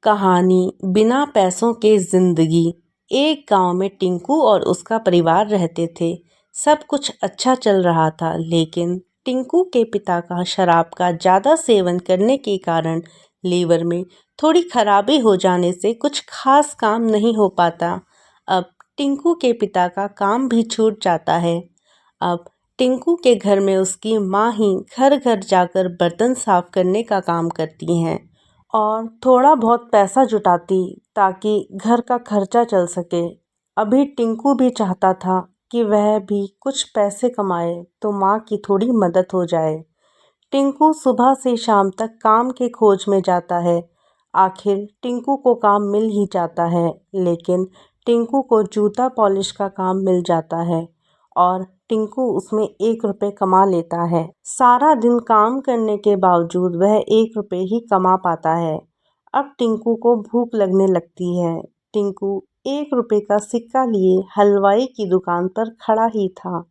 कहानी बिना पैसों के जिंदगी। एक गांव में टिंकू और उसका परिवार रहते थे। सब कुछ अच्छा चल रहा था, लेकिन टिंकू के पिता का शराब का ज़्यादा सेवन करने के कारण लीवर में थोड़ी खराबी हो जाने से कुछ खास काम नहीं हो पाता। अब टिंकू के पिता का काम भी छूट जाता है। अब टिंकू के घर में उसकी माँ ही घर घर जाकर बर्तन साफ करने का काम करती हैं और थोड़ा बहुत पैसा जुटाती ताकि घर का खर्चा चल सके। अभी टिंकू भी चाहता था कि वह भी कुछ पैसे कमाए तो माँ की थोड़ी मदद हो जाए। टिंकू सुबह से शाम तक काम के खोज में जाता है। आखिर टिंकू को काम मिल ही जाता है, लेकिन टिंकू को जूता पॉलिश का काम मिल जाता है और टिंकू उसमें 1 रुपये कमा लेता है। सारा दिन काम करने के बावजूद वह 1 रुपये ही कमा पाता है। अब टिंकू को भूख लगने लगती है। टिंकू 1 रुपये का सिक्का लिए हलवाई की दुकान पर खड़ा ही था।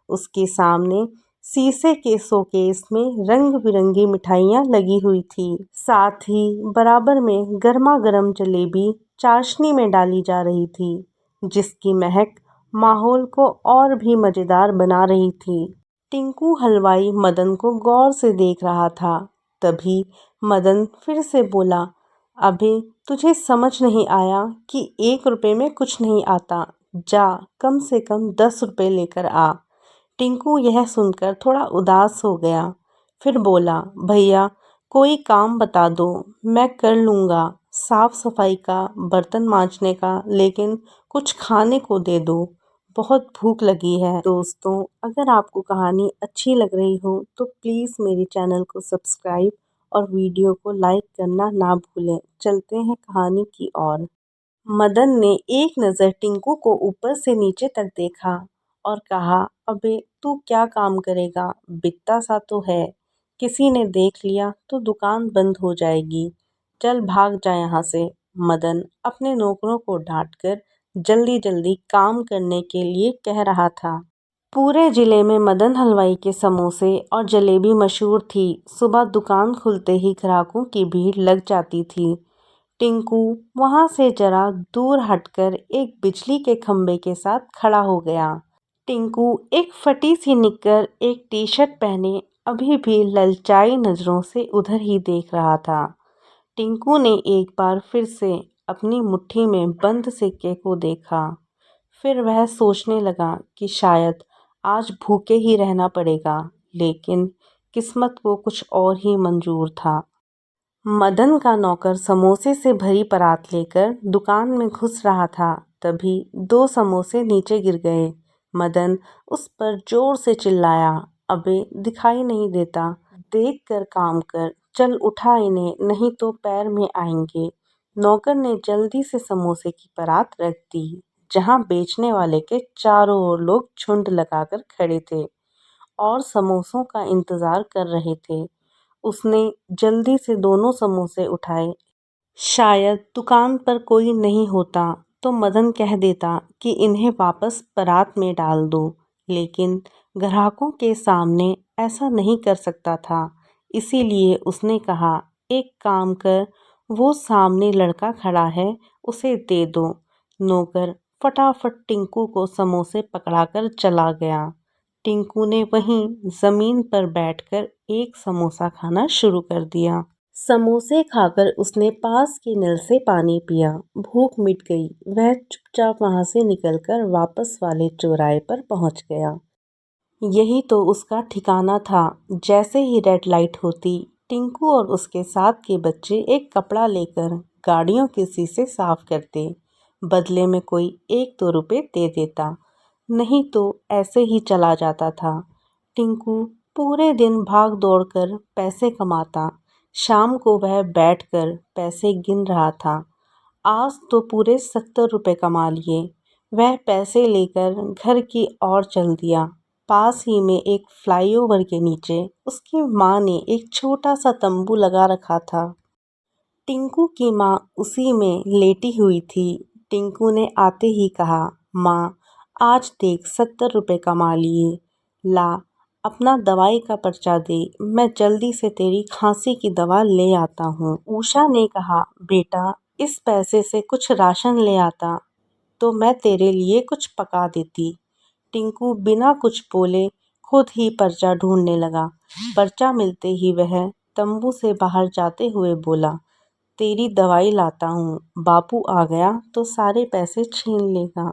उसके सामने शीशे के शोकेस में रंग बिरंगी मिठाइयाँ लगी हुई थी। साथ ही बराबर में गर्मा गर्म जलेबी चाशनी में डाली जा रही थी, जिसकी महक माहौल को और भी मज़ेदार बना रही थी। टिंकू हलवाई मदन को गौर से देख रहा था। तभी मदन फिर से बोला, अबे तुझे समझ नहीं आया कि 1 रुपये में कुछ नहीं आता। जा कम से कम 10 रुपये लेकर आ। टिंकू यह सुनकर थोड़ा उदास हो गया। फिर बोला, भैया कोई काम बता दो, मैं कर लूँगा, साफ सफाई का, बर्तन मांजने का, लेकिन कुछ खाने को दे दो, बहुत भूख लगी है। दोस्तों, अगर आपको कहानी अच्छी लग रही हो तो प्लीज़ मेरे चैनल को सब्सक्राइब और वीडियो को लाइक करना ना भूलें। चलते हैं कहानी की ओर। मदन ने एक नज़र टिंकू को ऊपर से नीचे तक देखा और कहा, अबे तू क्या काम करेगा, बिकता सा तो है, किसी ने देख लिया तो दुकान बंद हो जाएगी, चल भाग जा यहाँ से। मदन अपने नौकरों को डांटकर जल्दी जल्दी काम करने के लिए कह रहा था। पूरे जिले में मदन हलवाई के समोसे और जलेबी मशहूर थी। सुबह दुकान खुलते ही ग्राहकों की भीड़ लग जाती थी। टिंकू वहां से जरा दूर हटकर एक बिजली के खंभे के साथ खड़ा हो गया। टिंकू एक फटी सी निक्कर एक टी शर्ट पहने अभी भी ललचाई नजरों से उधर ही देख रहा था। टिंकू ने एक बार फिर से अपनी मुट्ठी में बंद सिक्के को देखा। फिर वह सोचने लगा कि शायद आज भूखे ही रहना पड़ेगा, लेकिन किस्मत को कुछ और ही मंजूर था। मदन का नौकर समोसे से भरी परात लेकर दुकान में घुस रहा था। तभी 2 समोसे नीचे गिर गए। मदन उस पर जोर से चिल्लाया, अबे दिखाई नहीं देता, देख कर काम कर, चल उठा इन्हें, नहीं तो पैर में आएंगे। नौकर ने जल्दी से समोसे की परात रख दी, जहां बेचने वाले के चारों ओर लोग झुंड लगाकर खड़े थे और समोसों का इंतजार कर रहे थे। उसने जल्दी से दोनों समोसे उठाए। शायद दुकान पर कोई नहीं होता तो मदन कह देता कि इन्हें वापस परात में डाल दो, लेकिन ग्राहकों के सामने ऐसा नहीं कर सकता था। इसीलिए उसने कहा, एक काम कर, वो सामने लड़का खड़ा है, उसे दे दो। नौकर फटाफट टिंकू को समोसे पकड़ाकर चला गया। टिंकू ने वहीं जमीन पर बैठकर एक समोसा खाना शुरू कर दिया। समोसे खाकर उसने पास के नल से पानी पिया। भूख मिट गई। वह चुपचाप वहां से निकलकर वापस वाले चौराहे पर पहुंच गया। यही तो उसका ठिकाना था। जैसे ही रेड लाइट होती, टिंकू और उसके साथ के बच्चे एक कपड़ा लेकर गाड़ियों के शीशे साफ करते। बदले में कोई 1-2 रुपए दे देता, नहीं तो ऐसे ही चला जाता था। टिंकू पूरे दिन भाग दौड़ कर पैसे कमाता। शाम को वह बैठकर पैसे गिन रहा था। आज तो पूरे 70 रुपए कमा लिए। वह पैसे लेकर घर की ओर चल दिया। पास ही में एक फ्लाईओवर के नीचे उसकी माँ ने एक छोटा सा तंबू लगा रखा था। टिंकू की माँ उसी में लेटी हुई थी। टिंकू ने आते ही कहा, माँ आज देख 70 रुपए कमा लिए, ला अपना दवाई का पर्चा दे, मैं जल्दी से तेरी खांसी की दवा ले आता हूँ। उषा ने कहा, बेटा इस पैसे से कुछ राशन ले आता तो मैं तेरे लिए कुछ पका देती। टिंकू बिना कुछ बोले खुद ही पर्चा ढूंढने लगा। पर्चा मिलते ही वह तंबू से बाहर जाते हुए बोला, तेरी दवाई लाता हूँ, बापू आ गया तो सारे पैसे छीन लेगा।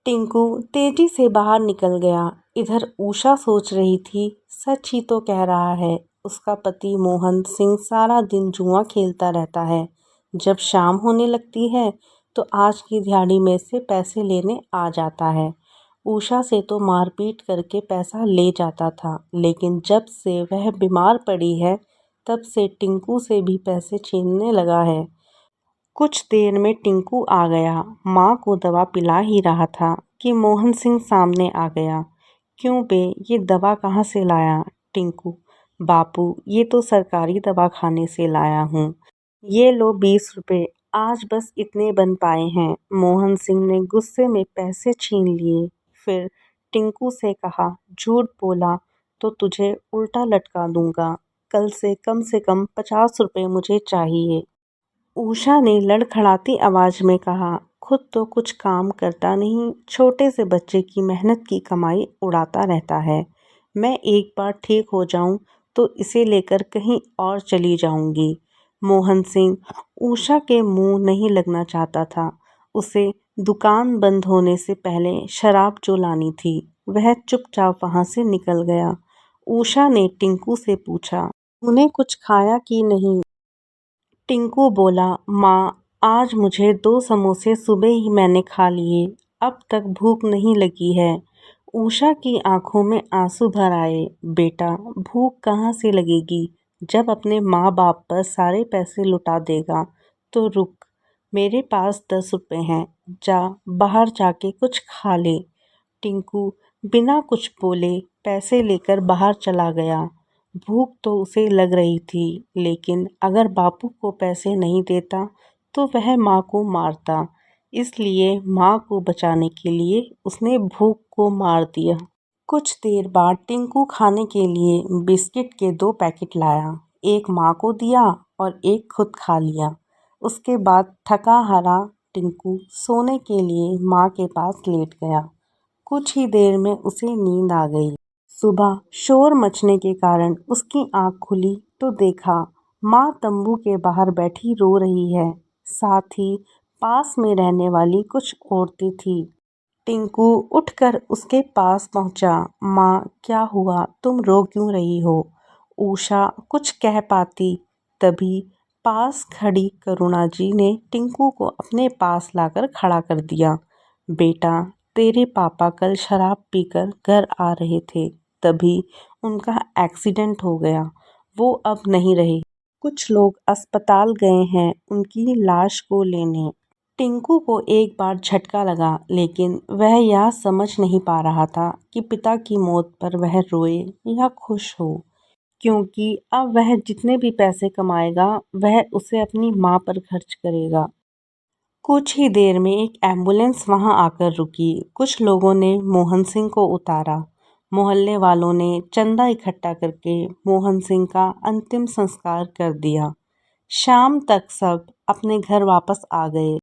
टिंकू तेजी से बाहर निकल गया। इधर उषा सोच रही थी, सच ही तो कह रहा है, उसका पति मोहन सिंह सारा दिन जुआ खेलता रहता है। जब शाम होने लगती है तो आज की दिहाड़ी में से पैसे लेने आ जाता है। उषा से तो मारपीट करके पैसा ले जाता था, लेकिन जब से वह बीमार पड़ी है तब से टिंकू से भी पैसे छीनने लगा है। कुछ देर में टिंकू आ गया। माँ को दवा पिला ही रहा था कि मोहन सिंह सामने आ गया। क्यों बे, ये दवा कहाँ से लाया? टिंकू, बापू ये तो सरकारी दवाखाने से लाया हूँ। ये लो 20 रुपए, आज बस इतने बन पाए हैं। मोहन सिंह ने गुस्से में पैसे छीन लिए। फिर टिंकू से कहा, झूठ बोला तो तुझे उल्टा लटका दूंगा। कल से कम 50 रुपए मुझे चाहिए। उषा ने लड़खड़ाती आवाज में कहा, खुद तो कुछ काम करता नहीं, छोटे से बच्चे की मेहनत की कमाई उड़ाता रहता है। मैं एक बार ठीक हो जाऊं तो इसे लेकर कहीं और चली जाऊंगी। मोहन सिंह उषा के मुंह नहीं लगना चाहता था। उसे दुकान बंद होने से पहले शराब जो लानी थी वह चुपचाप वहां से निकल गया। उषा ने टिंकू से पूछा, तूने कुछ खाया कि नहीं? टिंकू बोला, माँ आज मुझे 2 समोसे सुबह ही मैंने खा लिए, अब तक भूख नहीं लगी है। उषा की आंखों में आंसू भर आए। बेटा भूख कहाँ से लगेगी, जब अपने माँ बाप पर सारे पैसे लुटा देगा तो रुक, मेरे पास 10 रुपए हैं, जा बाहर जाके कुछ खा ले। टिंकू बिना कुछ बोले पैसे लेकर बाहर चला गया। भूख तो उसे लग रही थी, लेकिन अगर बापू को पैसे नहीं देता तो वह माँ को मारता, इसलिए माँ को बचाने के लिए उसने भूख को मार दिया। कुछ देर बाद टिंकू खाने के लिए बिस्किट के 2 पैकेट लाया। एक माँ को दिया और एक खुद खा लिया। उसके बाद थका हारा टिंकू सोने के लिए माँ के पास लेट गया। कुछ ही देर में उसे नींद आ गई। सुबह शोर मचने के कारण उसकी आंख खुली तो देखा माँ तंबू के बाहर बैठी रो रही है। साथ ही पास में रहने वाली कुछ औरतें थी। टिंकू उठकर उसके पास पहुंचा। माँ क्या हुआ, तुम रो क्यों रही हो? उषा कुछ कह पाती, तभी पास खड़ी करुणा जी ने टिंकू को अपने पास लाकर खड़ा कर दिया। बेटा तेरे पापा कल शराब पीकर घर आ रहे थे, तभी उनका एक्सीडेंट हो गया, वो अब नहीं रहे। कुछ लोग अस्पताल गए हैं उनकी लाश को लेने। टिंकू को एक बार झटका लगा, लेकिन वह यह समझ नहीं पा रहा था कि पिता की मौत पर वह रोए या खुश हो, क्योंकि अब वह जितने भी पैसे कमाएगा वह उसे अपनी माँ पर खर्च करेगा। कुछ ही देर में एक एम्बुलेंस वहां आकर रुकी। कुछ लोगों ने मोहन सिंह को उतारा। मोहल्ले वालों ने चंदा इकट्ठा करके मोहन सिंह का अंतिम संस्कार कर दिया। शाम तक सब अपने घर वापस आ गए।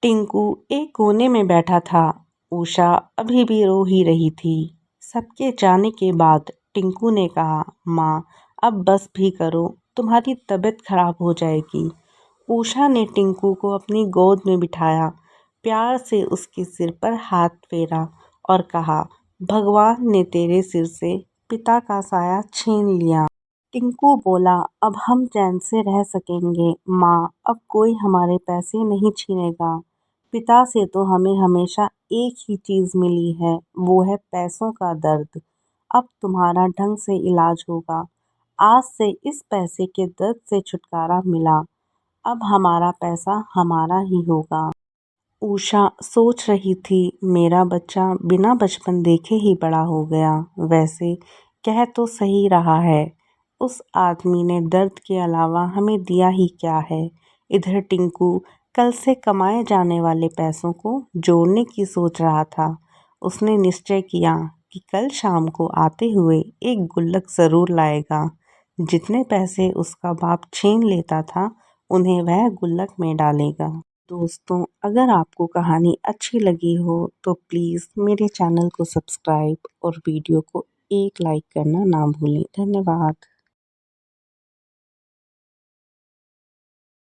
टिंकू एक कोने में बैठा था। उषा अभी भी रो ही रही थी। सबके जाने के बाद टिंकू ने कहा, माँ अब बस भी करो, तुम्हारी तबीयत खराब हो जाएगी। उषा ने टिंकू को अपनी गोद में बिठाया, प्यार से उसके सिर पर हाथ फेरा और कहा, भगवान ने तेरे सिर से पिता का साया छीन लिया। टिंकू बोला, अब हम चैन से रह सकेंगे माँ, अब कोई हमारे पैसे नहीं छीनेगा। पिता से तो हमें हमेशा एक ही चीज़ मिली है, वो है पैसों का दर्द। अब तुम्हारा ढंग से इलाज होगा। आज से इस पैसे के दर्द से छुटकारा मिला। अब हमारा पैसा हमारा ही होगा। उषा सोच रही थी, मेरा बच्चा बिना बचपन देखे ही बड़ा हो गया। वैसे कह तो सही रहा है, उस आदमी ने दर्द के अलावा हमें दिया ही क्या है। इधर टिंकू कल से कमाए जाने वाले पैसों को जोड़ने की सोच रहा था। उसने निश्चय किया कि कल शाम को आते हुए एक गुल्लक ज़रूर लाएगा। जितने पैसे उसका बाप छीन लेता था उन्हें वह गुल्लक में डालेगा। दोस्तों, अगर आपको कहानी अच्छी लगी हो तो प्लीज़ मेरे चैनल को सब्सक्राइब और वीडियो को एक लाइक करना ना भूलें। धन्यवाद।